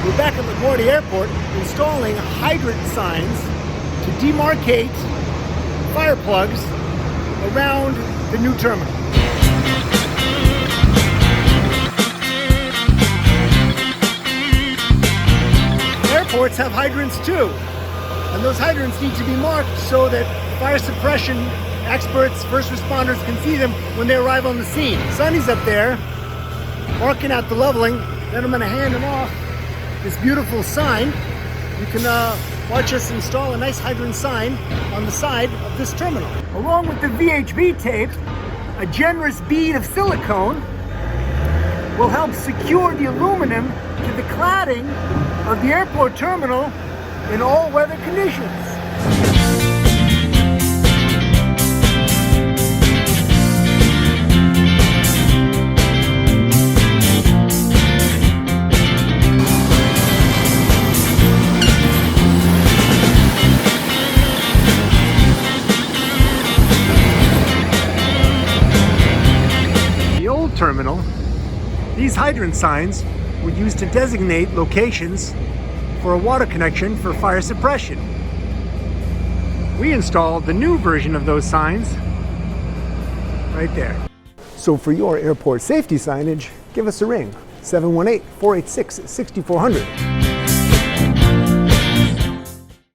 We're back at LaGuardia Airport installing hydrant signs to demarcate fire plugs around the new terminal. Airports have hydrants too, and those hydrants need to be marked so that fire suppression experts, first responders can see them when they arrive on the scene. Sonny's up there marking out the leveling. Then I'm going to hand him off this beautiful sign. You can watch us install a nice hydrant sign on the side of this terminal. Along with the VHB tape, a generous bead of silicone will help secure the aluminum to the cladding of the airport terminal in all weather conditions. Terminal, these hydrant signs were used to designate locations for a water connection for fire suppression. We installed the new version of those signs right there. So for your airport safety signage, give us a ring, 718-486-6400.